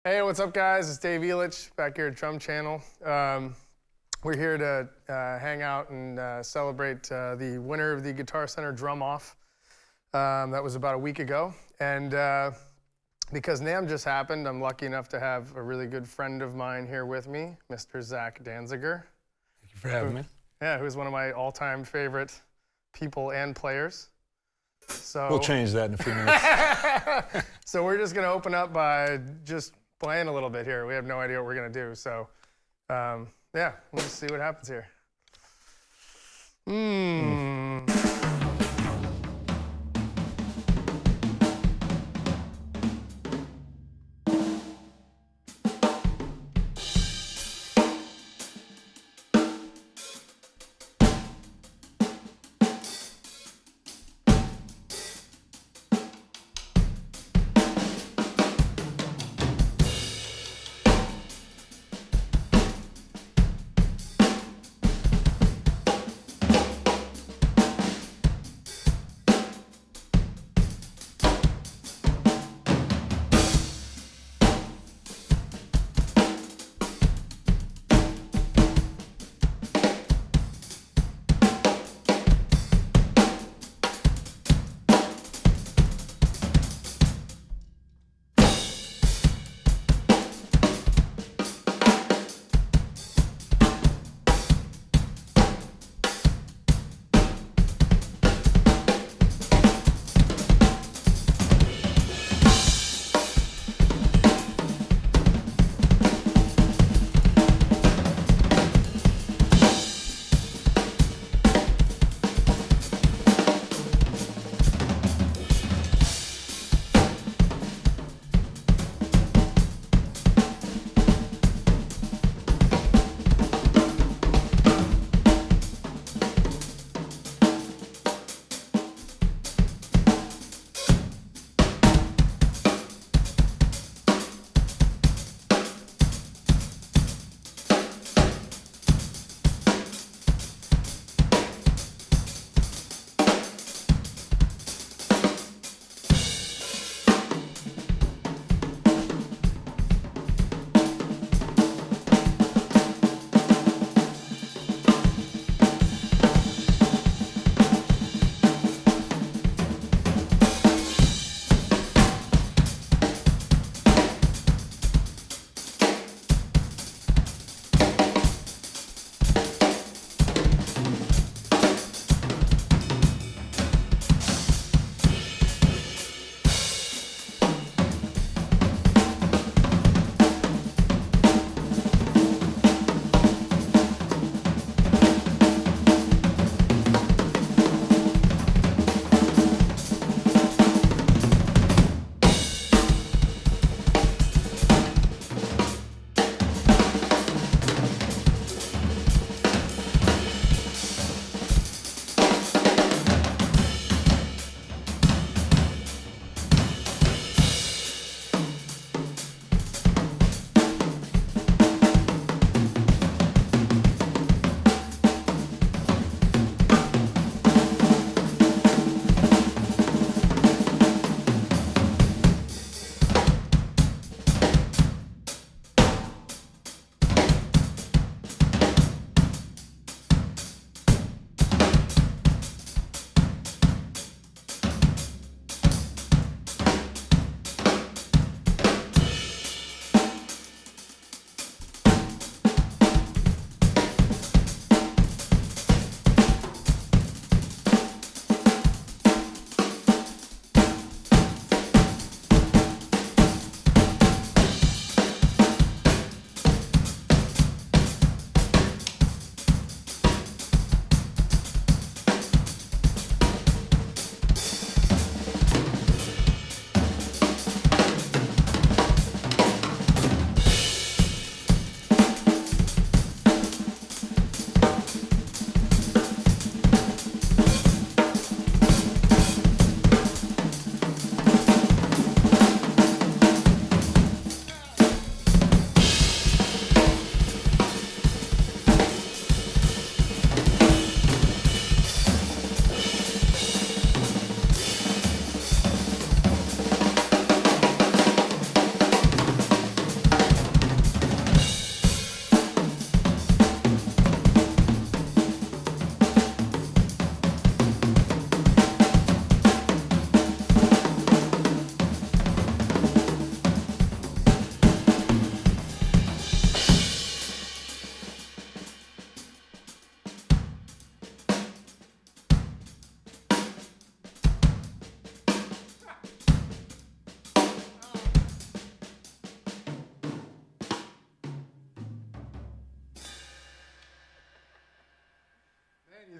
Hey, what's up, guys? It's Dave Elitch back here at Drum Channel. We're here to hang out and celebrate the winner of the Guitar Center Drum Off. That was about a week ago. And because NAMM just happened, I'm lucky enough to have a really good friend of mine here with me, Mr. Zach Danziger. Thank you for having me. Yeah, who's one of my all-time favorite people and players. So We'll change that in a few minutes. So we're just going to open up by just playing a little bit here. We have no idea what we're going to do. So, yeah, we'll just see what happens here.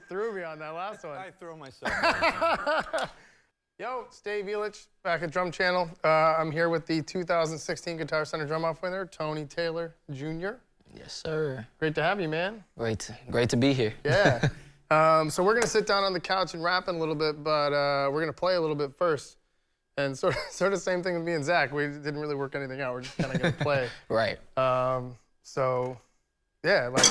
threw me on that last one. I throw myself. Yo, it's Dave Elitch, back at Drum Channel. I'm here with the 2016 Guitar Center Drum-Off winner, Tony Taylor Jr. Yes, sir. Great to have you, man. Great to be here. Yeah. So we're gonna sit down on the couch and rap in a little bit, but we're gonna play a little bit first. And sort of same thing with me and Zach. We didn't really work anything out. We're just kind of gonna play. Right. So, yeah, like.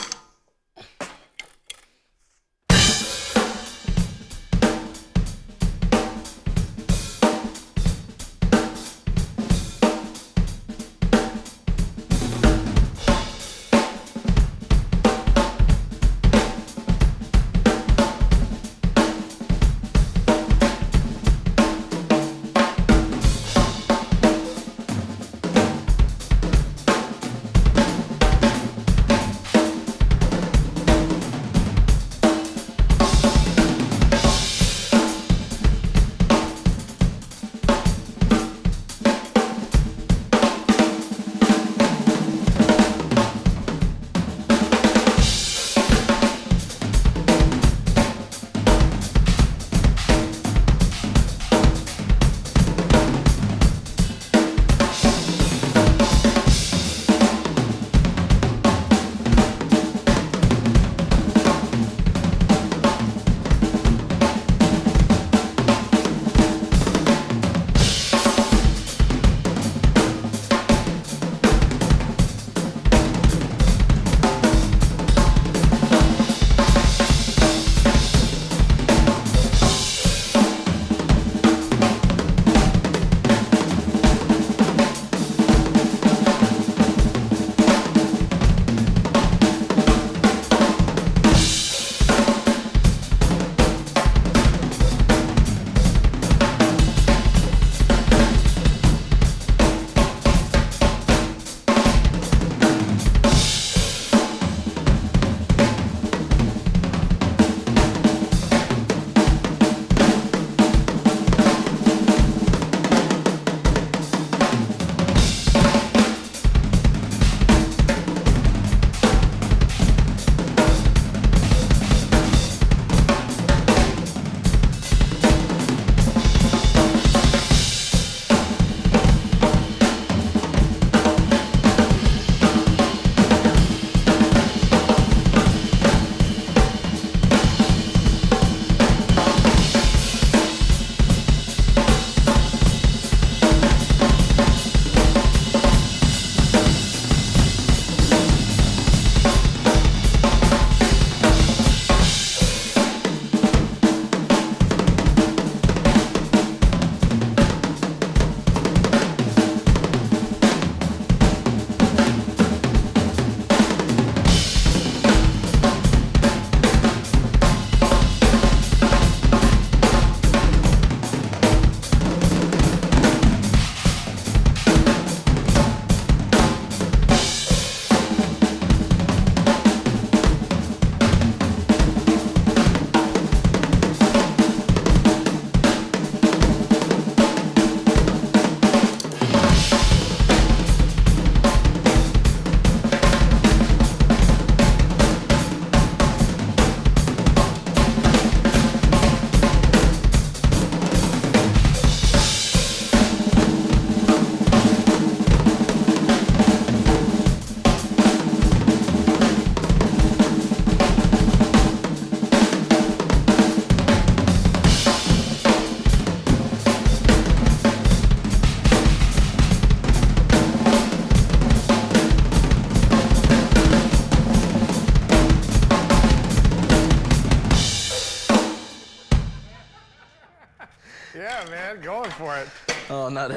Yeah, man, going for it. Oh, not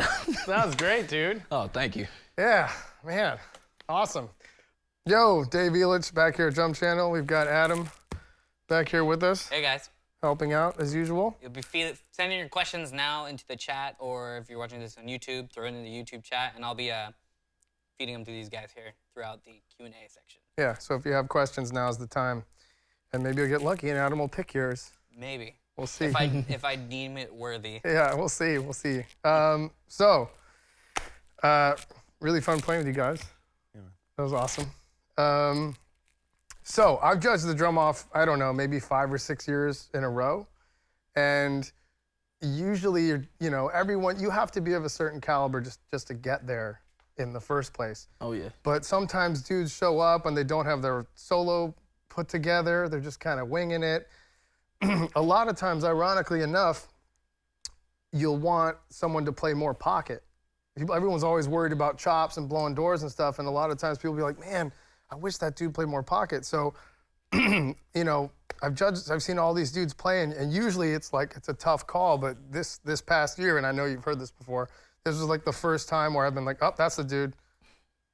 Sounds great, dude. Oh, thank you. Yeah, man, awesome. Yo, Dave Elitch back here at Drum Channel. We've got Adam back here with us, Hey guys, helping out as usual. you'll be sending your questions now into the chat, or if you're watching this on YouTube, throw it in the YouTube chat, and I'll be feeding them to these guys here throughout the Q&A section. Yeah, so if you have questions, now's the time. And maybe you'll get lucky and Adam will pick yours. Maybe. We'll see. If I deem it worthy. Yeah, we'll see, we'll see. Really fun playing with you guys. Yeah. That was awesome. So I've judged the drum off, I don't know, maybe 5 or 6 years in a row. And usually, everyone, you have to be of a certain caliber just to get there in the first place. Oh, yeah. But sometimes dudes show up and they don't have their solo put together. They're just kind of winging it. A lot of times, ironically enough, you'll want someone to play more pocket. Everyone's always worried about chops and blowing doors and stuff. And a lot of times people be like, man, I wish that dude played more pocket. So, I've seen all these dudes play, and usually it's a tough call. But this past year, and I know you've heard this before, this was like the first time where I've been like, oh, that's the dude.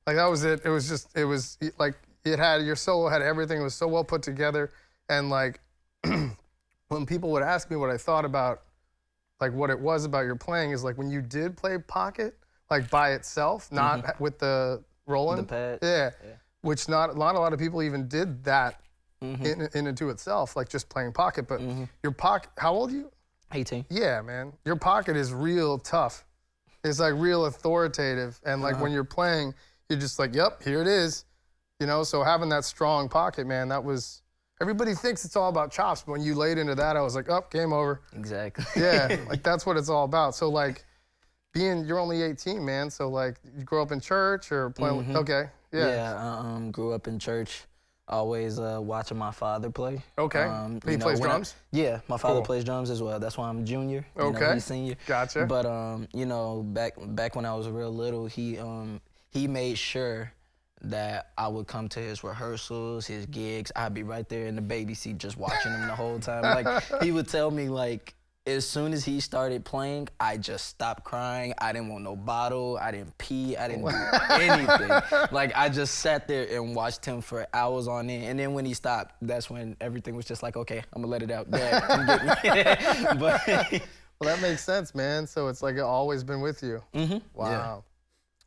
Like that was it. It was like your solo had everything. It was so well put together. And like when people would ask me what I thought about, like what it was about your playing, is like when you did play pocket, like by itself, not with the rolling. The pad. Yeah. Which not a lot of people even did that in and to itself, like just playing pocket. But your pocket, how old are you? 18. Yeah, man. Your pocket is real tough. It's like real authoritative. And like when you're playing, you're just like, yep, here it is. So having that strong pocket, man, everybody thinks it's all about chops. But when you laid into that, I was like, oh, game over. Exactly. Yeah, like that's what it's all about. So like you're only 18, man. So like you grew up in church or playing, okay. Yeah. Yeah, I grew up in church, always watching my father play. Okay. He plays drums? Yeah, my father Cool. plays drums as well. That's why I'm a junior. Okay. He's senior. Gotcha. But back when I was real little, he made sure that I would come to his rehearsals, his gigs. I'd be right there in the baby seat just watching him the whole time. Like he would tell me like, as soon as he started playing, I just stopped crying. I didn't want no bottle. I didn't pee. I didn't do anything. Like, I just sat there and watched him for hours on end. And then when he stopped, that's when everything was just like, okay, I'm going to let it out. Dad, come get me. Well, that makes sense, man. So it's like it's always been with you. Mm-hmm. Wow. Yeah.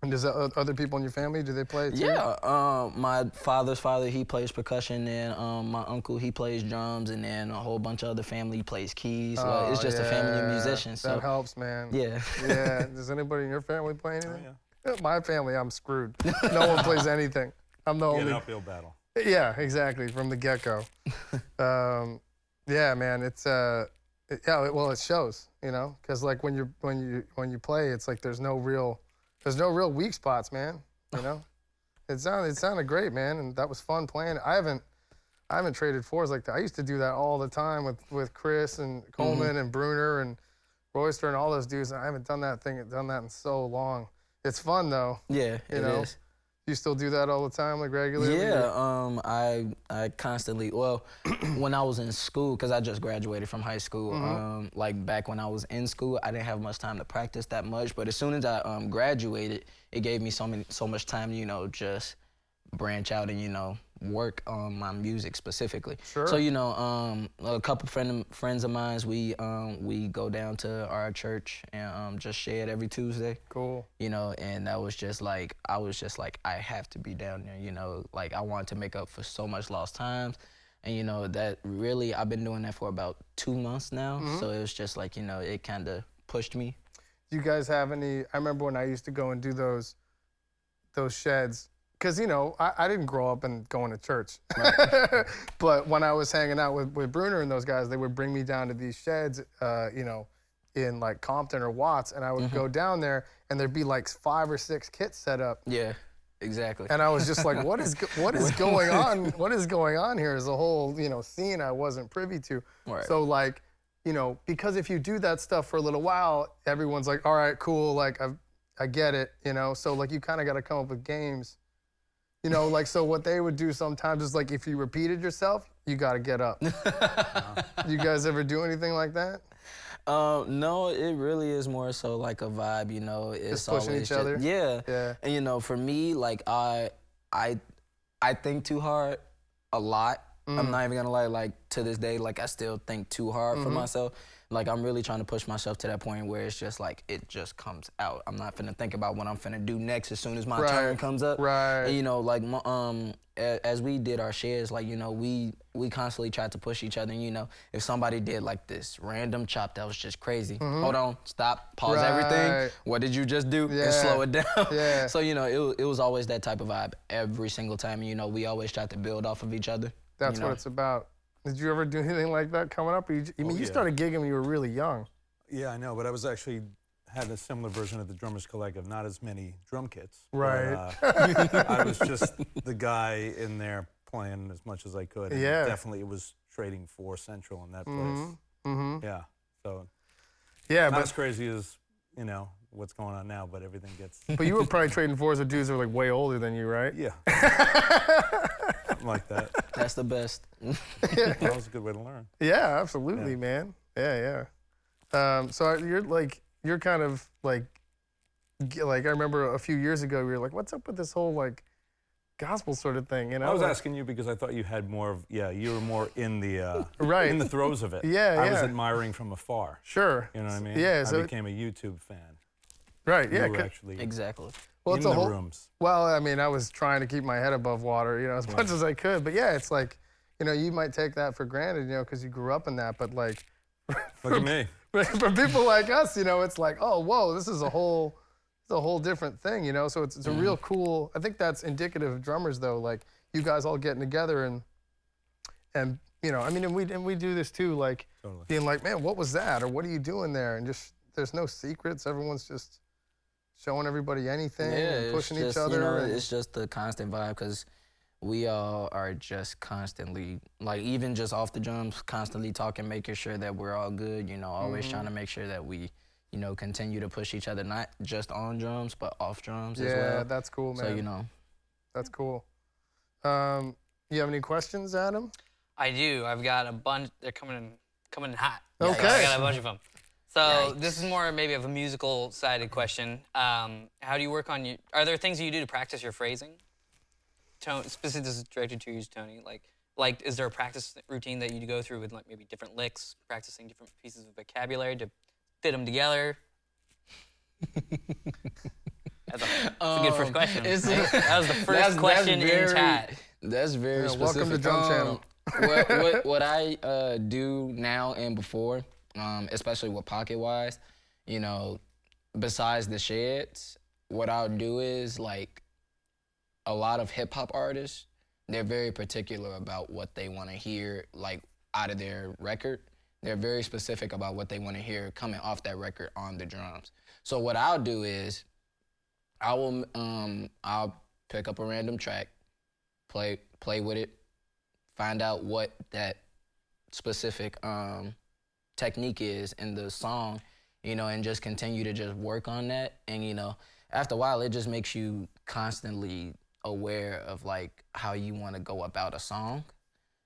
And does other people in your family, do they play too? Yeah, my father's father, he plays percussion, and my uncle, he plays drums, and then a whole bunch of other family plays keys. It's just a family of musicians. That So helps, man. yeah. Yeah. Does anybody in your family play anything? Oh, My family, I'm screwed. No one plays anything. I'm the yeah. An only. uphill battle. Yeah, exactly. From the get-go. Yeah, man. It's well, it shows, because like when you play, it's like there's no real weak spots, man. It sounded great, man, and that was fun playing. I haven't traded fours like that. I used to do that all the time with Chris and Coleman and Bruner and Royster and all those dudes. I haven't done that in so long. It's fun though. Yeah, it is. You still do that all the time, like regularly? Yeah, I constantly, well, when I was in school, because I just graduated from high school, like back when I was in school, I didn't have much time to practice that much, but as soon as I graduated, it gave me so much time, just branch out and, work on my music specifically. Sure. So, a couple friends of mine, we go down to our church and just shed every Tuesday. Cool. And that was just like, I have to be down there, like I wanted to make up for so much lost times. And, that really, I've been doing that for about 2 months now. So it was just like, it kind of pushed me. Do you guys have any, I remember when I used to go and do those sheds, because, I didn't grow up and going to church. Right. But when I was hanging out with Bruner and those guys, they would bring me down to these sheds, in like Compton or Watts, and I would go down there, and there'd be like 5 or 6 kits set up. Yeah, exactly. And I was just like, what is going on? What is going on here? Is a whole, scene I wasn't privy to. Right. So like, because if you do that stuff for a little while, everyone's like, all right, cool, like I get it, So like you kind of got to come up with games. Like, so what they would do sometimes is like, if you repeated yourself, you got to get up. You guys ever do anything like that? No, it really is more so like a vibe, It's just pushing always each other? Yeah. Yeah. And for me, like I think too hard a lot. I'm not even gonna lie, like to this day, like I still think too hard for myself. Like, I'm really trying to push myself to that point where it's just like, it just comes out. I'm not finna think about what I'm finna do next as soon as my turn comes up. Right. And, you know, like, as we did our shares, like, you know, we constantly tried to push each other. And, you know, if somebody did like this random chop that was just crazy, hold on, stop, pause everything. What did you just do? And slow it down. Yeah. So, you know, it was always that type of vibe every single time. And, you know, we always tried to build off of each other. That's what it's about. Did you ever do anything like that coming up? You started gigging when you were really young. Yeah, I know, but I was actually had a similar version of the Drummers Collective, not as many drum kits. Right. But, I was just the guy in there playing as much as I could. And definitely it was trading for Central in that place. Yeah, so not as crazy as, you know, what's going on now, but everything gets... But you were probably trading fours with dudes that were like way older than you, right? Yeah. Something like that. That's the best. That was a good way to learn. Yeah, absolutely, man. Yeah. So you're kind of like I remember a few years ago, we were like, what's up with this whole like gospel sort of thing, you know? I was asking you because I thought you had more of, you were more in the in the throes of it. I was admiring from afar. Sure. You know what I mean? Yeah. I became a YouTube fan. Right. You Yeah. were actually Exactly. Well, in the rooms. Well, I mean, I was trying to keep my head above water, you know, as much as I could. But yeah, it's like, you know, you might take that for granted, you know, because you grew up in that. But like, Look at me. for people like us, you know, it's like, oh, whoa, this is a whole different thing, you know. So it's a real cool. I think that's indicative of drummers, though. Like you guys all getting together and you know, I mean, and we do this too, like being like, man, what was that, or what are you doing there, and just there's no secrets. Everyone's just showing everybody anything and pushing each other. You know, it's just the constant vibe because we all are just constantly, like even just off the drums, constantly talking, making sure that we're all good, you know, always trying to make sure that we, you know, continue to push each other, not just on drums, but off drums as well. Yeah, that's cool, man. So, you know. That's cool. You have any questions, Adam? I do. I've got a bunch. They're coming in hot. Okay. I got a bunch of them. So this is more maybe of a musical sided question. How do you work on your? Are there things that you do to practice your phrasing? Specifically, this is directed to you, Tony. Like, is there a practice routine that you go through with like maybe different licks, practicing different pieces of vocabulary to fit them together? That's a good first question. That was the first question in chat. That's very specific. Welcome to Drum Channel. what I do now and before, especially with pocket-wise, you know, besides the sheds, what I'll do is, like, a lot of hip-hop artists, they're very particular about what they want to hear, like, out of their record. They're very specific about what they want to hear coming off that record on the drums. So what I'll do is, I'll pick up a random track, play with it, find out what that specific technique is in the song, you know, and just continue to just work on that. And, you know, after a while, it just makes you constantly aware of, like, how you want to go about a song.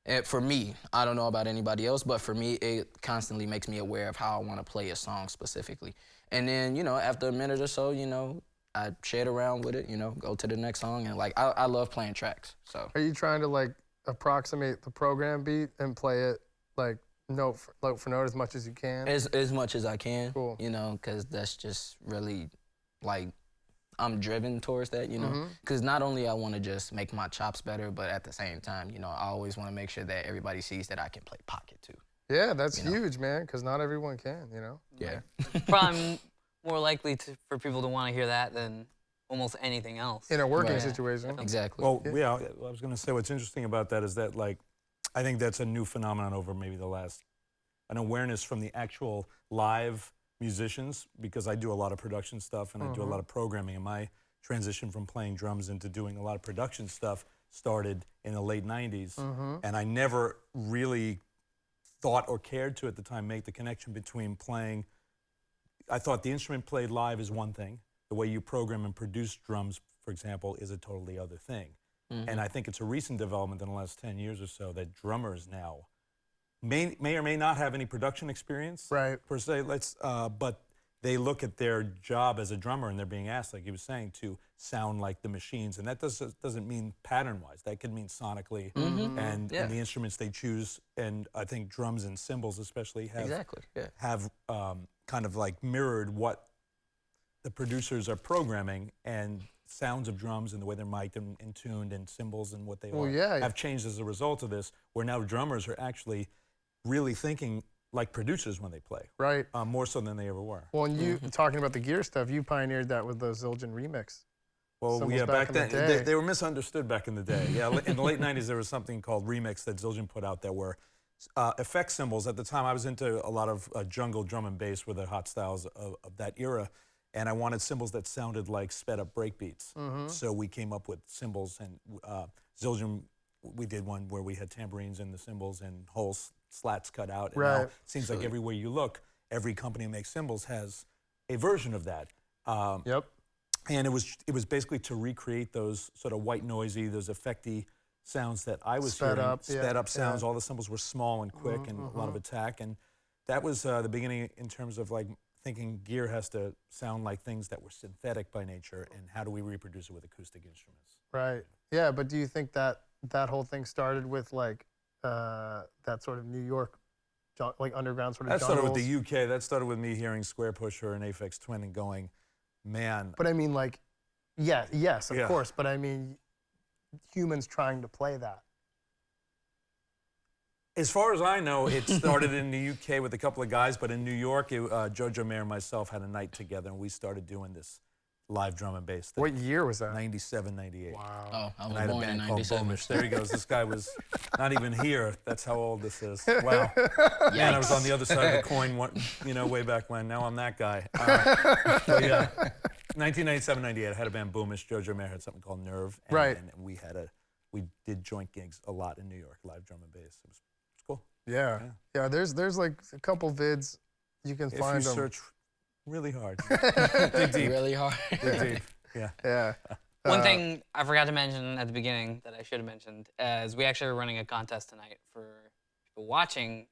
And for me, I don't know about anybody else, but for me, it constantly makes me aware of how I want to play a song specifically. And then, you know, after a minute or so, you know, I shade around with it, you know, go to the next song. And, like, I love playing tracks, so. Are you trying to, like, approximate the program beat and play it, like, note for note as much as you can? As much as I can, cool. You know, because that's just really, like, I'm driven towards that, you know, because not only I want to just make my chops better, but at the same time, you know, I always want to make sure that everybody sees that I can play pocket too. Yeah, that's huge, man, because not everyone can, you know? Yeah. Probably more likely for people to want to hear that than almost anything else. In a working situation. Exactly. Well, yeah, I was going to say what's interesting about that is that, like, I think that's a new phenomenon over maybe the last, an awareness from the actual live musicians, because I do a lot of production stuff and I do a lot of programming, and my transition from playing drums into doing a lot of production stuff started in the late 90s, and I never really thought or cared to at the time make the connection between playing. I thought the instrument played live is one thing. The way you program and produce drums, for example, is a totally other thing. And I think it's a recent development in the last 10 years or so that drummers now may or may not have any production experience, right, per se. But they look at their job as a drummer and they're being asked, like he was saying, to sound like the machines. And that doesn't mean pattern-wise. That could mean sonically and the instruments they choose. And I think drums and cymbals especially have kind of like mirrored what the producers are programming, and sounds of drums and the way they're mic'd and tuned, and cymbals and what they have changed as a result of this, where now drummers are actually really thinking like producers when they play. Right. More so than they ever were. Well, and you, talking about the gear stuff, you pioneered that with the Zildjian remix. Well, Cymbals yeah, back in the then, day. they were misunderstood back in the day. Yeah, in the late 90s, there was something called Remix that Zildjian put out that were effect cymbals. At the time, I was into a lot of jungle drum and bass were the hot styles of that era, and I wanted cymbals that sounded like sped-up breakbeats. So we came up with cymbals, and Zildjian, we did one where we had tambourines in the cymbals and whole slats cut out. And now it seems like everywhere you look, every company that makes cymbals has a version of that. And it was basically to recreate those sort of white noisy, those effecty sounds that I was hearing. Sped up sounds. All the cymbals were small and quick and a lot of attack. And that was the beginning in terms of like thinking gear has to sound like things that were synthetic by nature, and how do we reproduce it with acoustic instruments? Right. Yeah, but do you think that that whole thing started with like that sort of New York, like underground sort of That started with jungles? the UK. That started with me hearing Square Pusher and Aphex Twin and going, man. But I mean, like, yes, of course. But I mean, humans trying to play that. As far as I know, it started in the UK with a couple of guys, but in New York, Jojo Mayer and myself had a night together, and we started doing this live drum and bass thing. What year was that? 97, 98. Wow. Oh, I And was I had a born in band called 97. Bomish. There he goes. This guy was not even here. That's how old this is. Wow. Man, I was on the other side of the coin, way back when. Now I'm that guy. So yeah, 1997, 98. I had a band, Boomish. Jojo Mayer had something called Nerve. And, and we did joint gigs a lot in New York, live drum and bass. It was cool. Yeah. There's like a couple vids you can find if you them. search really hard. Dig deep. Really hard. Dig deep. Yeah. Yeah. One thing I forgot to mention at the beginning that I should have mentioned is we actually are running a contest tonight for people watching.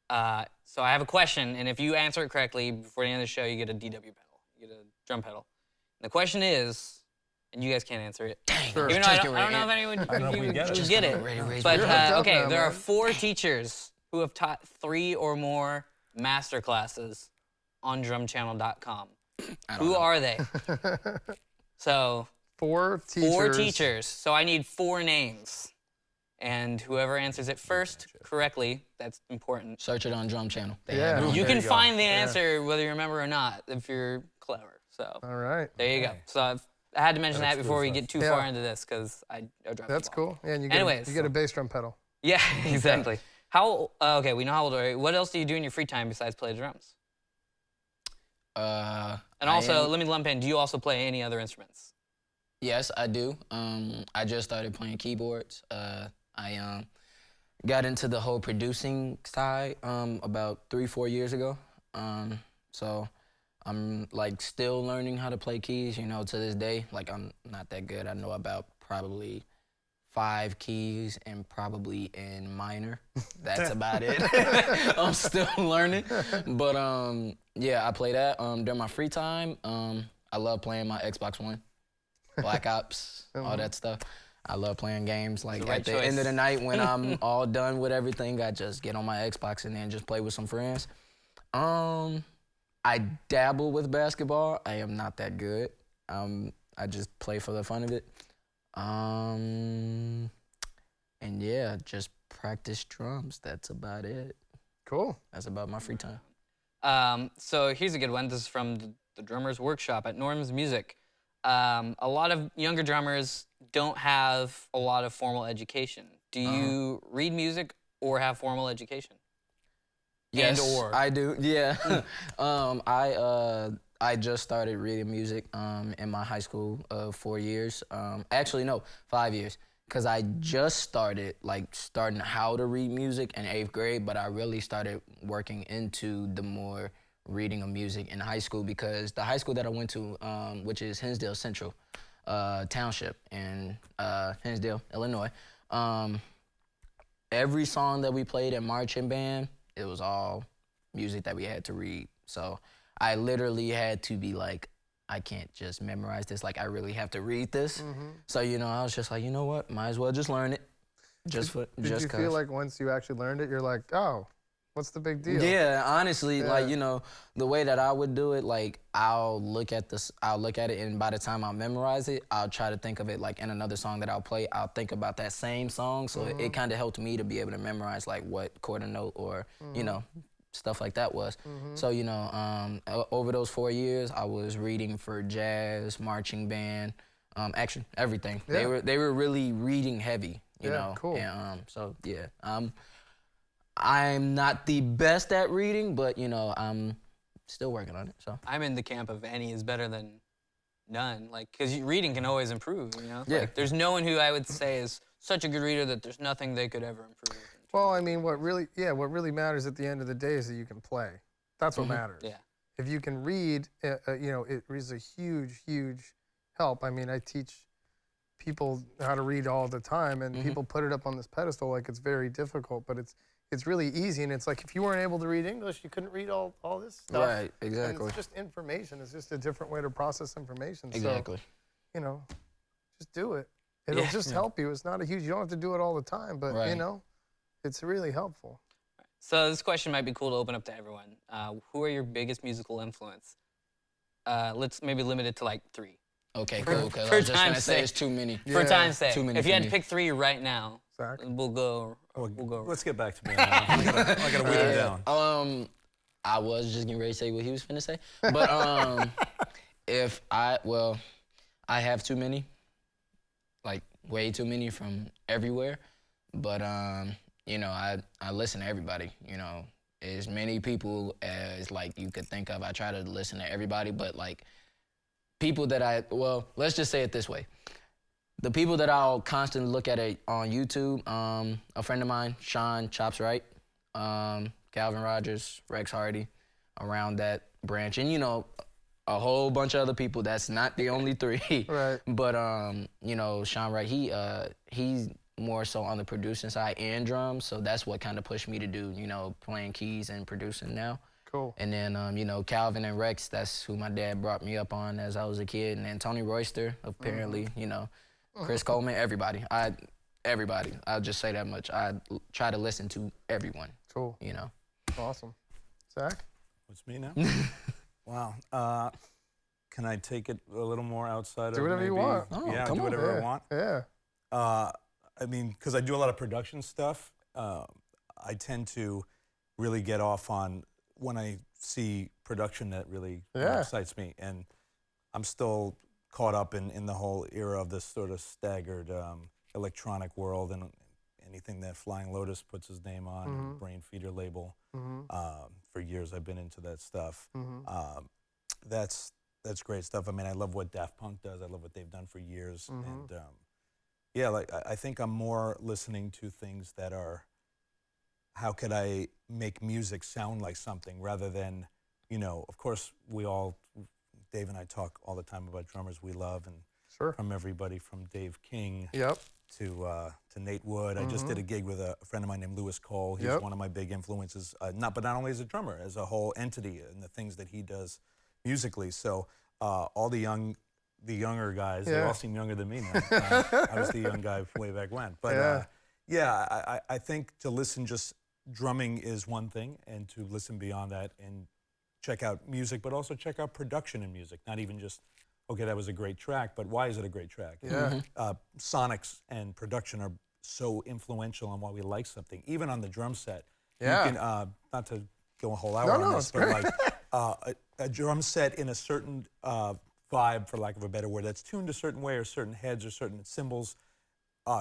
So I have a question, and if you answer it correctly before the end of the show, you get a DW pedal. You get a drum pedal. And the question is, and you guys can't answer it. Dang, Sure. Even though I don't know if anyone I don't know if we get it. would get it. But You're hooked up okay, now, there are man. 4 teachers who have taught 3 or more master classes on drumchannel.com. Who are they? So 4 teachers. 4 teachers. So I need 4 names. And whoever answers it first correctly, that's important. Search it on Drum Channel. They Yeah. have it on You there. can find the answer whether you remember or not if you're clever. So All right. there you go. So I had to mention that before we get too Yeah. far into this because I dropped That's the ball. cool. Yeah, and you get, Anyways. you get a bass drum pedal. Yeah, exactly. Okay, we know how old are you. What else do you do in your free time besides play drums? And also, let me lump in, do you also play any other instruments? Yes, I do. I just started playing keyboards. I got into the whole producing side about 3-4 years ago. So I'm like still learning how to play keys, to this day. Like I'm not that good. I know about probably 5 keys and probably in minor. That's about it. I'm still learning. But yeah, I play that during my free time. I love playing my Xbox One, Black Ops, all that stuff. I love playing games. Like right at the choice. end of the night when I'm all done with everything, I just get on my Xbox and then just play with some friends. I dabble with basketball. I am not that good. I just play for the fun of it. And yeah, just practice drums. That's about it. Cool. That's about my free time. So here's a good one. This is from the Drummers Workshop at Norm's Music. A lot of younger drummers don't have a lot of formal education. Do you read music or have formal education? Yes, And/or. I do. Yeah. I just started reading music in my high school 4 years. Actually, no, 5 years. Because I just started starting how to read music in 8th grade, but I really started working into the more reading of music in high school because the high school that I went to, which is Hinsdale Central Township in Hinsdale, Illinois, every song that we played in marching band, it was all music that we had to read. So I literally had to be like, I can't just memorize this. Like, I really have to read this. So, you know, I was just like, you know what? Might as well just learn it. Did you feel like once you actually learned it, you're like, oh, what's the big deal? Yeah, honestly, like, you know, the way that I would do it, like, I'll look at it, and by the time I memorize it, I'll try to think of it like in another song that I'll play. I'll think about that same song, so it kind of helped me to be able to memorize like what chord or note or you know, stuff like that was. So, you know, over those 4 years, I was reading for jazz, marching band, action, everything. Yeah. They were really reading heavy, you know. Cool. And so yeah, I'm not the best at reading, but you know, I'm still working on it. So I'm in the camp of any is better than none. Like, because reading can always improve. You know. Yeah. Like, there's no one who I would say is such a good reader that there's nothing they could ever improve. Well, I mean, what really matters at the end of the day is that you can play. That's what matters. Yeah. If you can read, you know, it is a huge, huge help. I mean, I teach people how to read all the time, and people put it up on this pedestal like it's very difficult, but it's really easy. And it's like if you weren't able to read English, you couldn't read all this stuff. right, exactly. And it's just information. It's just a different way to process information. Exactly. So, you know, just do it. It'll just help you. It's not a huge. You don't have to do it all the time, but you know, it's really helpful. So this question might be cool to open up to everyone. Who are your biggest musical influence? Let's maybe limit it to like 3. Okay, cool. Because for I was just gonna time's say sake. it's too many. For time's sake. Too many If you for had to me. pick 3 right now, Zach? we'll go. We'll go. Let's get back to me. I gotta whittle it down. I was just getting ready to say what he was finna say, but I have too many, like way too many from everywhere, but you know, I listen to everybody, you know, as many people as like you could think of. I try to listen to everybody, but like people that let's just say it this way. The people that I'll constantly look at it on YouTube, a friend of mine, Sean Chops Right, Calvin Rogers, Rex Hardy, around that branch, and you know, a whole bunch of other people. That's not the only 3. Right. But you know, Sean Wright, he's more so on the producing side and drums, so that's what kind of pushed me to do, you know, playing keys and producing now. Cool. And then you know, Calvin and Rex, that's who my dad brought me up on as I was a kid, and then Tony Royster, apparently, you know, Chris Coleman, everybody. I'll just say that much. I try to listen to everyone. Cool. You know. Awesome. Zach? It's me now. Wow. Can I take it a little more outside Do of whatever you maybe- want. Oh, yeah, come do on. whatever I want. Yeah. I mean, because I do a lot of production stuff, I tend to really get off on when I see production that really excites me. And I'm still caught up in the whole era of this sort of staggered electronic world, and anything that Flying Lotus puts his name on, Brain Feeder label. For years I've been into that stuff. That's great stuff. I mean, I love what Daft Punk does. I love what they've done for years. And yeah, like I think I'm more listening to things that are, how could I make music sound like something, rather than, you know, of course Dave and I talk all the time about drummers we love, and from everybody from Dave King to Nate Wood. I just did a gig with a friend of mine named Lewis Cole. He's one of my big influences, but not only as a drummer, as a whole entity and the things that he does musically. So all the younger guys, they all seem younger than me now. I was the young guy way back when. But I think to listen, just drumming is one thing, and to listen beyond that and check out music, but also check out production in music. Not even just, okay, that was a great track, but why is it a great track? Yeah. Sonics and production are so influential on why we like something. Even on the drum set, Yeah. you can, not to go a whole hour on this, but like a drum set in a certain vibe, for lack of a better word, that's tuned a certain way, or certain heads or certain cymbals.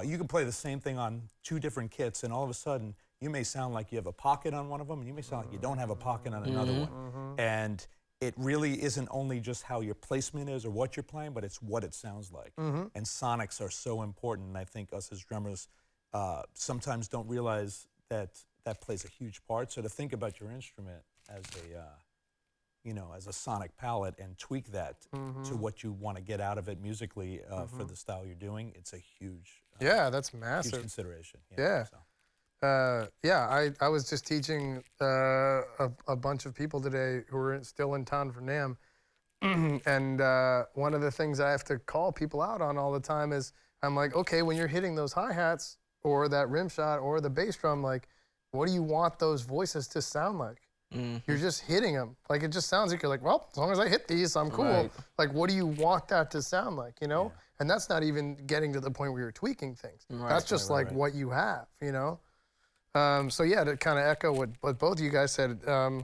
You can play the same thing on 2 different kits, and all of a sudden, you may sound like you have a pocket on one of them, and you may sound like you don't have a pocket on another one. And it really isn't only just how your placement is or what you're playing, but it's what it sounds like. And sonics are so important, and I think us as drummers sometimes don't realize that that plays a huge part. So to think about your instrument as as a sonic palette and tweak that to what you want to get out of it musically for the style you're doing, it's a huge Yeah, that's huge massive. consideration. Yeah. So. Yeah, I was just teaching a bunch of people today who are still in town for NAMM. And one of the things I have to call people out on all the time is I'm like, okay, when you're hitting those hi-hats or that rim shot or the bass drum, like, what do you want those voices to sound like? You're just hitting them. Like, it just sounds like you're like, well, as long as I hit these, I'm cool. Right. Like, what do you want that to sound like, you know? And that's not even getting to the point where you're tweaking things. That's just like what you have, you know? So yeah, to kind of echo what both of you guys said, and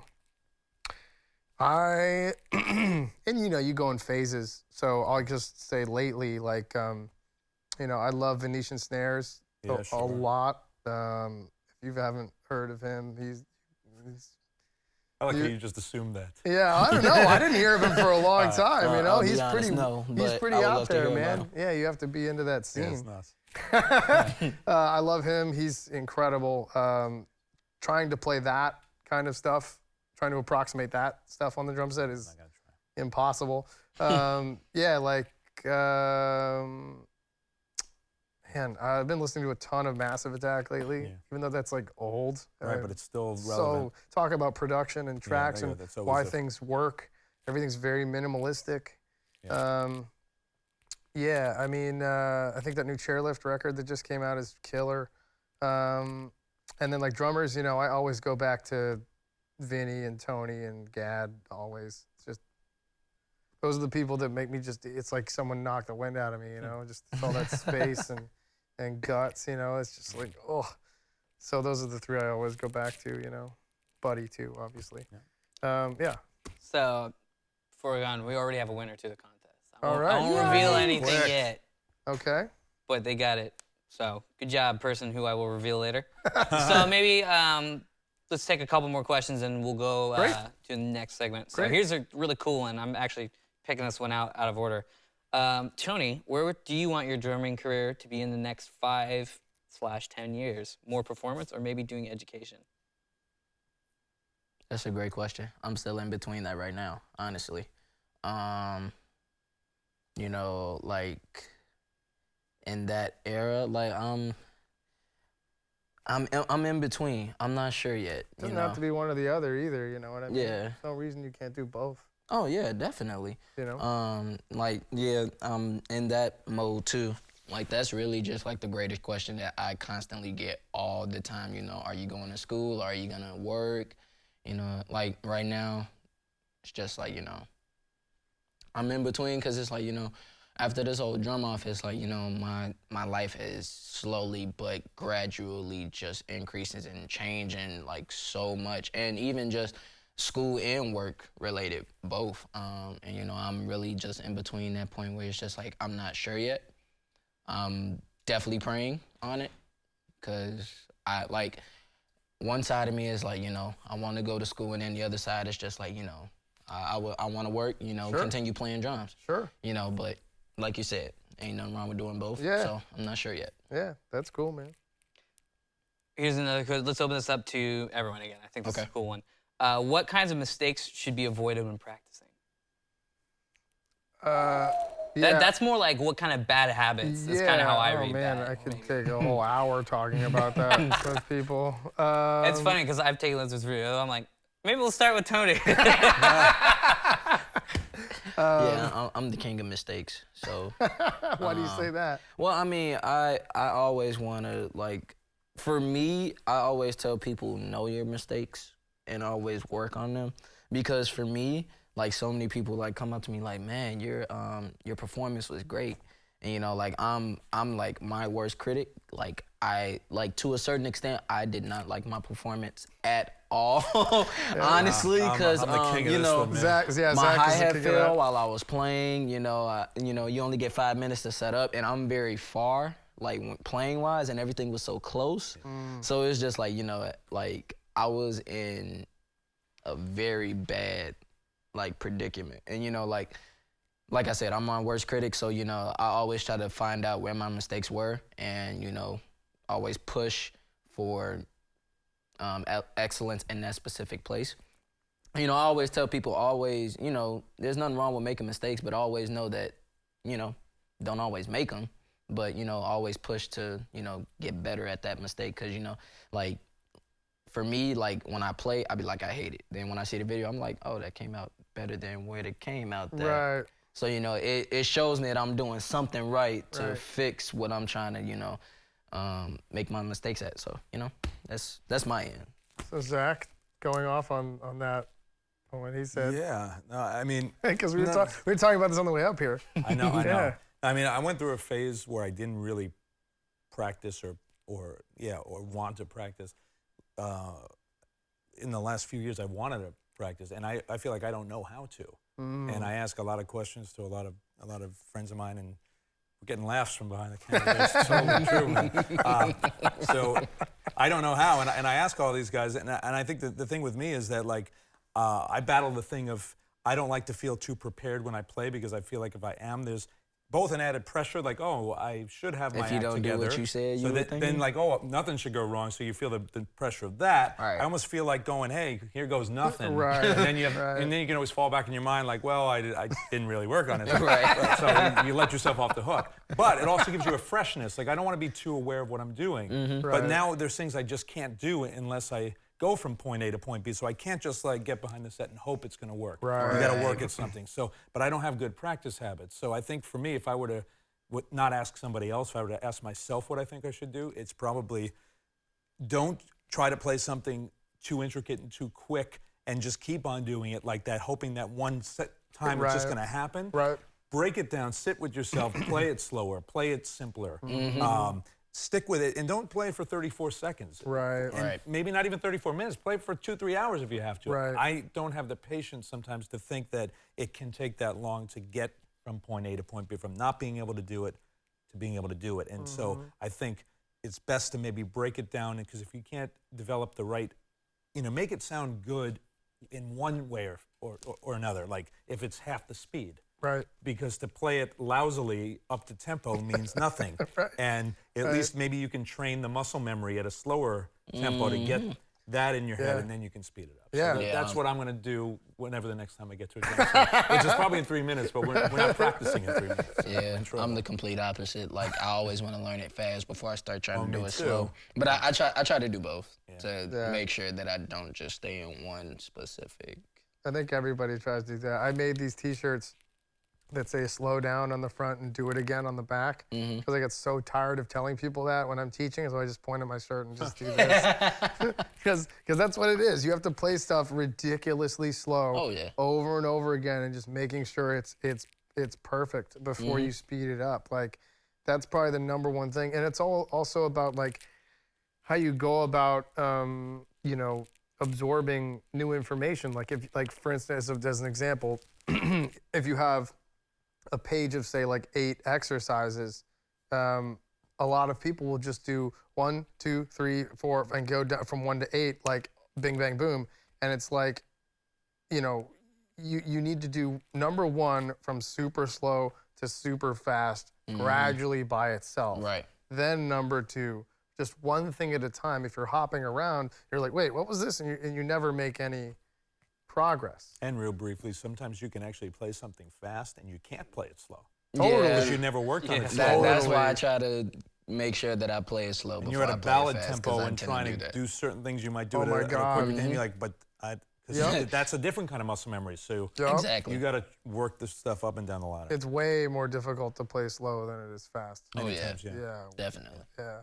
you know, you go in phases. So I'll just say lately, like, you know, I love Venetian Snares a lot. If you haven't heard of him, he's I like how you just assumed that. yeah, I don't know. I didn't hear of him for a long time. You know, I'll be he's honest, pretty no, he's but pretty I would out love to there, hear man. about him. Yeah, you have to be into that Yeah, scene. it's nuts. I love him. He's incredible. Trying to play that kind of stuff, trying to approximate that stuff on the drum set is impossible. Yeah, like, man, I've been listening to a ton of Massive Attack lately, even though that's like old. Right, but it's still relevant. So talk about production and tracks yeah, and that's always why a- things work. Everything's very minimalistic. Yeah, I mean, I think that new Chairlift record that just came out is killer. And then like drummers, you know, I always go back to Vinny and Tony and Gad always. It's just, those are the people that make me just, it's like someone knocked the wind out of me, you know, just all that space and guts, you know, it's just like, oh. So those are the three I always go back to, you know. Buddy too, obviously. Yeah. So, before we go on, we already have a winner to the contest. All right. I won't reveal anything Quick. yet, Okay. but they got it. So, good job, person who I will reveal later. So maybe let's take a couple more questions and we'll go to the next segment. So Great. here's a really cool one. I'm actually picking this one out of order. Tony, where do you want your drumming career to be in the next 5/10 years? More performance or maybe doing education? That's a great question. I'm still in between that right now, honestly. You know, like in that era, like I'm in between. I'm not sure yet. Doesn't you know? have to be one or the other either, you know what I mean? Yeah. There's no reason you can't do both, Oh yeah, definitely. you know? Like yeah, in that mode too. Like that's really just like the greatest question that I constantly get all the time. You know, are you going to school? Are you gonna work? You know, like right now, it's just like, you know, I'm in between because it's like, you know, after this whole drum off, it's like, you know, my life is slowly but gradually just increases and changing like so much, and even just school and work related, both. And you know, I'm really just in between that point where it's just like I'm not sure yet. I'm definitely praying on it, cause I like one side of me is like, you know, I want to go to school, and then the other side is just like, you know, I want to work, you know, Sure. continue playing drums. Sure. You know, but like you said, ain't nothing wrong with doing both. Yeah. So I'm not sure yet. Yeah, that's cool, man. Here's another question. Let's open this up to everyone again. I think this is Okay. a cool one. What kinds of mistakes should be avoided when practicing? Yeah. That's more like what kind of bad habits. That's kind of how I read man, that. I could take a whole hour talking about that with people. It's funny because I've taken this with video. I'm like, maybe we'll start with Tony. Yeah, I'm the king of mistakes. So, Why do you say that? well, I mean, I always want to, like, for me, I always tell people know your mistakes and always work on them, because for me, like, so many people like come up to me like, man, your performance was great, and you know, like I'm like my worst critic. Like I like to a certain extent, I did not like my performance at all, honestly, because I'm the king of you this know, one, man. Zach, yeah, my Zach is the hi-hat king of fell that. while I was playing. You know, you only get 5 minutes to set up, and I'm very far, like playing wise, and everything was so close. So it's just like, you know, like I was in a very bad like predicament, and you know, like I said, I'm my worst critic. So you know, I always try to find out where my mistakes were, and you know, always push for excellence in that specific place. You know, I always tell people, always, you know, there's nothing wrong with making mistakes, but always know that, you know, don't always make them. but always push to get better at that mistake, because like for me, like when I play, I be like, I hate it. Then when I see the video, I'm like, oh, that came out better than where it came out there. Right. So it shows me that I'm doing something right to fix what I'm trying to make my mistakes at. So that's my end. So Zach, going off on that, on what he said. Yeah, no, I mean, Because we were talking about this on the way up here. I know. Yeah. I mean, I went through a phase where I didn't really practice or want to practice. In the last few years, I wanted to practice, and I feel like I don't know how to. And I ask a lot of questions to a lot of friends of mine, and we're getting laughs from behind the camera. That's totally true, man. So I don't know how, and I ask all these guys, and I think that the thing with me is that like I battle the thing of I don't like to feel too prepared when I play, because I feel like if I am, there's both an added pressure, like, oh, I should have my act together. If you don't do what you said you were thinking? Then like, oh, nothing should go wrong, so you feel the pressure of that. Right. I almost feel like going, hey, here goes nothing. Right. And then and then you can always fall back in your mind like, well, I didn't really work on it. Right. So you let yourself off the hook. But it also gives you a freshness. Like, I don't want to be too aware of what I'm doing. But now there's things I just can't do unless I go from point A to point B. So I can't just like get behind the set and hope it's going to work. Right. You got to work at something. So, but I don't have good practice habits. So I think for me, if I were to not ask somebody else, if I were to ask myself what I think I should do, it's probably don't try to play something too intricate and too quick and just keep on doing it like that, hoping that one set time it's just going to happen. Right. Break it down, sit with yourself, play it slower, play it simpler. Stick with it, and don't play it for 34 seconds. Right. And maybe not even 34 minutes. Play it for 2-3 hours if you have to. Right. I don't have the patience sometimes to think that it can take that long to get from point A to point B, from not being able to do it to being able to do it. And so I think it's best to maybe break it down, because if you can't develop the right, make it sound good in one way or another, like if it's half the speed. Right. Because to play it lousily up to tempo means nothing. Right. And at least maybe you can train the muscle memory at a slower tempo to get that in your head, and then you can speed it up. Yeah. So that's what I'm going to do whenever the next time I get to a drum set, which is probably in 3 minutes, but we're not practicing in 3 minutes. Yeah, I'm the complete opposite. Like, I always want to learn it fast before I start trying to do it too. slow. But I try to do both to make sure that I don't just stay in one specific. I think everybody tries to do that. I made these T-shirts that say slow down on the front and do it again on the back, because I get so tired of telling people that when I'm teaching, so I just point at my shirt and just do this. Because that's what it is. You have to play stuff ridiculously slow over and over again, and just making sure it's perfect before you speed it up. Like, that's probably the number one thing. And it's also about like how you go about absorbing new information. Like, if, like, for instance, as an example, if you have a page of, say, like 8 exercises, a lot of people will just do 1, 2, 3, 4, and go down from 1 to 8, like bing, bang, boom. And it's like, you need to do number 1 from super slow to super fast gradually by itself. Right. Then number 2, just one thing at a time. If you're hopping around, you're like, wait, what was this? And you never make any progress. And real briefly, sometimes you can actually play something fast and you can't play it slow. Totally. Because you never worked on it slow. That's why I try to make sure that I play it slow And before you're at I a play ballad it fast, tempo 'cause I and tend trying do to that. do certain things you might do at my a quicker God. tempo. You're like, but that's a different kind of muscle memory. So Exactly. you got to work this stuff up and down the ladder. It's way more difficult to play slow than it is fast. Oh yeah, Yeah. definitely. Yeah.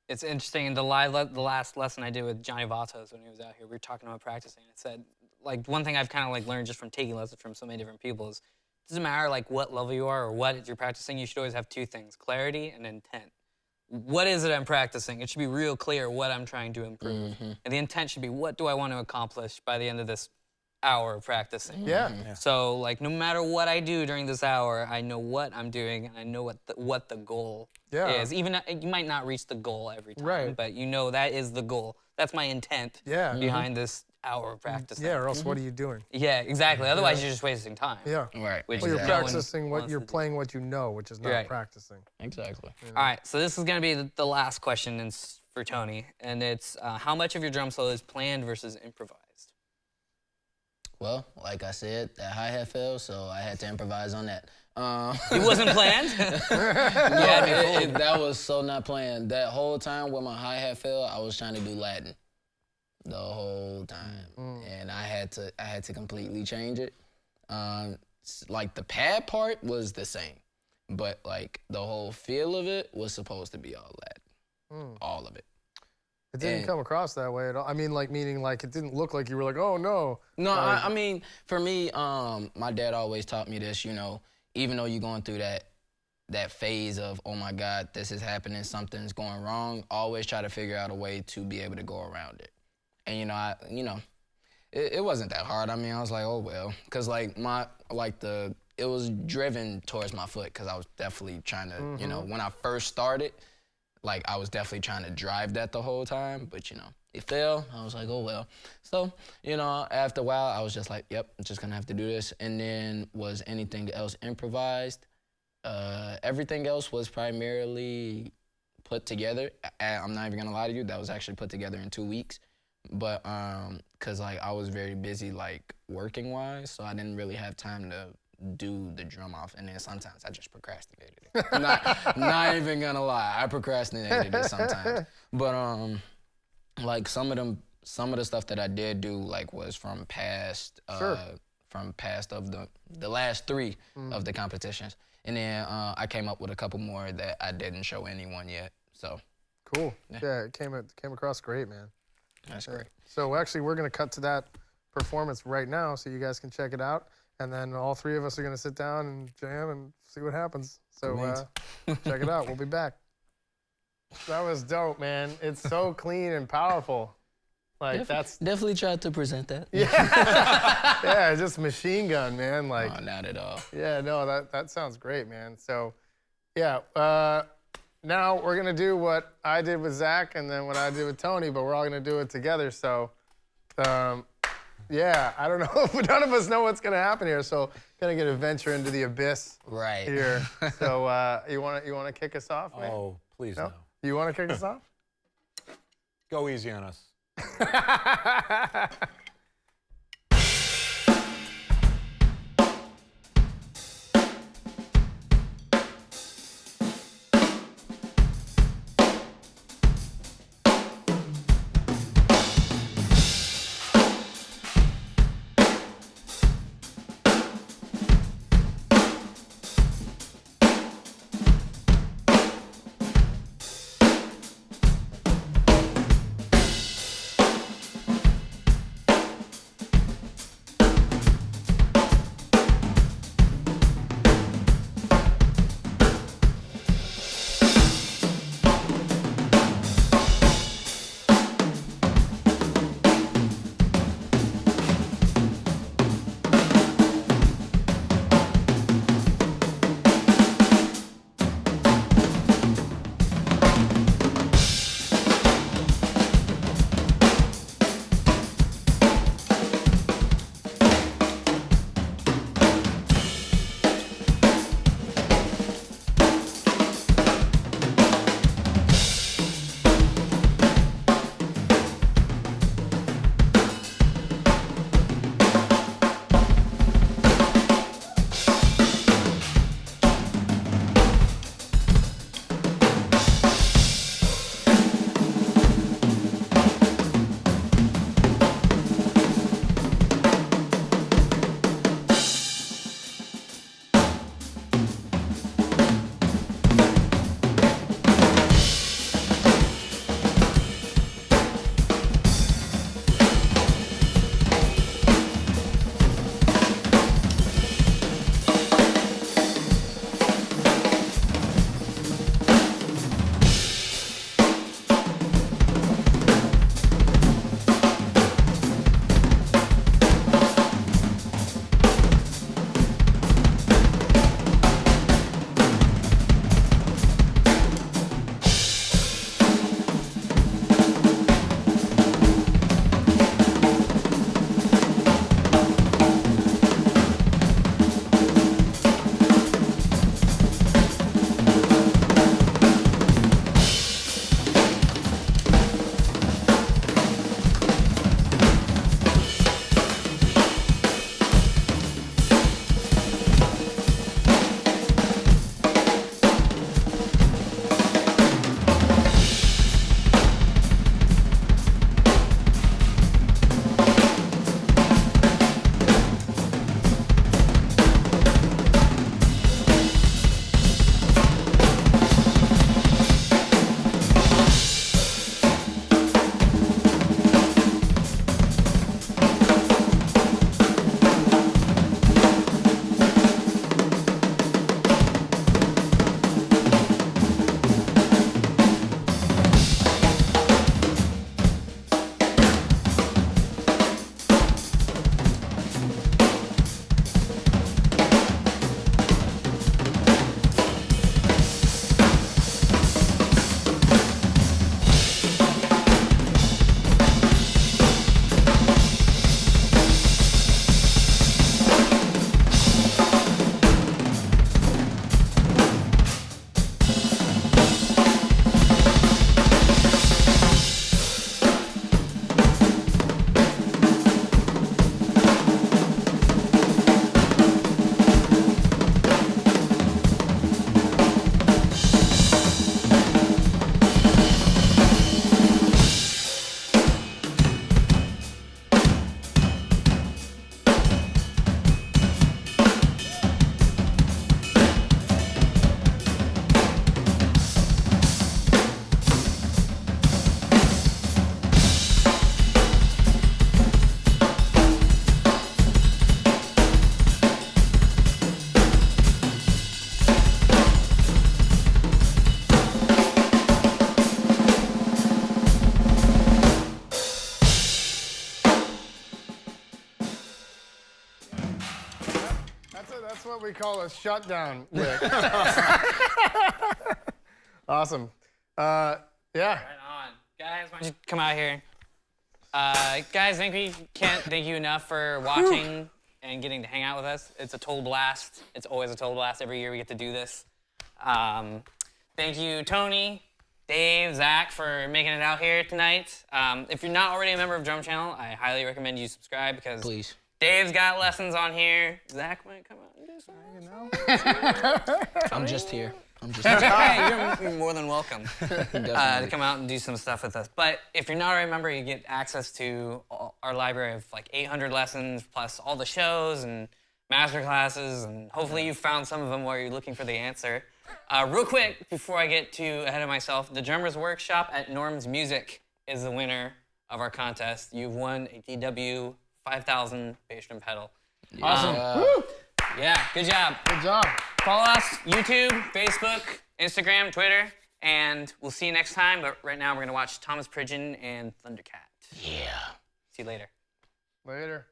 It's interesting. In the last lesson I did with Johnny Vatos when he was out here, we were talking about practicing. It said, like, one thing I've kind of like learned just from taking lessons from so many different people is it doesn't matter like what level you are or what you're practicing. You should always have 2 things: clarity and intent. What is it I'm practicing? It should be real clear what I'm trying to improve, and the intent should be what do I want to accomplish by the end of this hour of practicing. Yeah. So like no matter what I do during this hour, I know what I'm doing and I know what the goal is. Even you might not reach the goal every time, but you know that is the goal. That's my intent behind this hour of practicing. Yeah, or else what are you doing? Yeah, exactly. Otherwise you're just wasting time. Yeah. Right. Which Well, you're is practicing what you're playing what you know, which is not practicing. Exactly. All right, so this is going to be the last question for Tony, and it's how much of your drum solo is planned versus improvised? Well, like I said, that hi-hat fell, so I had to improvise on that. It wasn't planned? That was so not planned. That whole time when my hi-hat fell, I was trying to do Latin the whole time, and I had to completely change it. Like the pad part was the same, but like the whole feel of it was supposed to be all Latin, all of it. It didn't come across that way at all. I mean, like, meaning, like, it didn't look like you were like, oh, no. No, I mean, for me, my dad always taught me this, you know, even though you're going through that phase of, oh, my God, this is happening, something's going wrong, always try to figure out a way to be able to go around it. And, it wasn't that hard. I mean, I was like, oh, well, because, like, it was driven towards my foot because I was definitely trying to, when I first started, like, I was definitely trying to drive that the whole time, but, it fell. I was like, oh, well. So, after a while, I was just like, yep, I'm just going to have to do this. And then was anything else improvised? Everything else was primarily put together. I'm not even going to lie to you. That was actually put together in 2 weeks. But because, like, I was very busy, like, working-wise, so I didn't really have time to do the drum off, and then sometimes I just procrastinated it. not even gonna lie, I procrastinated it sometimes. But like some of the stuff that I did do like was from past of the last 3 of the competitions, and then I came up with a couple more that I didn't show anyone yet. So cool. Yeah, it came across great, man. That's great. So actually, we're gonna cut to that performance right now, so you guys can check it out. And then all 3 of us are going to sit down and jam and see what happens. So check it out. We'll be back. That was dope, man. It's so clean and powerful. Like definitely tried to present that. Yeah, yeah, just machine gun, man. Like, oh, not at all. Yeah, no, that sounds great, man. So, yeah, now we're gonna do what I did with Zach and then what I did with Tony, but we're all gonna do it together. So, yeah, I don't know. None of us know what's gonna happen here, so gonna get a venture into the abyss here. So you wanna kick us off, man? Oh, please no. You wanna kick us off? Go easy on us. we call a shutdown lick. Awesome. Yeah. Right on. Guys, why don't you come out here? Guys, I think we can't thank you enough for watching and getting to hang out with us. It's a total blast. It's always a total blast. Every year we get to do this. Thank you, Tony, Dave, Zach, for making it out here tonight. If you're not already a member of Drum Channel, I highly recommend you subscribe because Please. Dave's got lessons on here. Zach might come out and do something. I'm just here. Here. Hey, you're more than welcome to Definitely. come out and do some stuff with us. But if you're not already a member, you get access to our library of like 800 lessons, plus all the shows and master classes, and hopefully you found some of them while you're looking for the answer. Real quick, before I get too ahead of myself, the Drummers Workshop at Norm's Music is the winner of our contest. You've won a DW 5000 bass drum pedal. Awesome. Woo! Yeah, good job. Good job. Follow us, YouTube, Facebook, Instagram, Twitter, and we'll see you next time. But right now we're going to watch Thomas Pridgeon and Thundercat. Yeah. See you later. Later.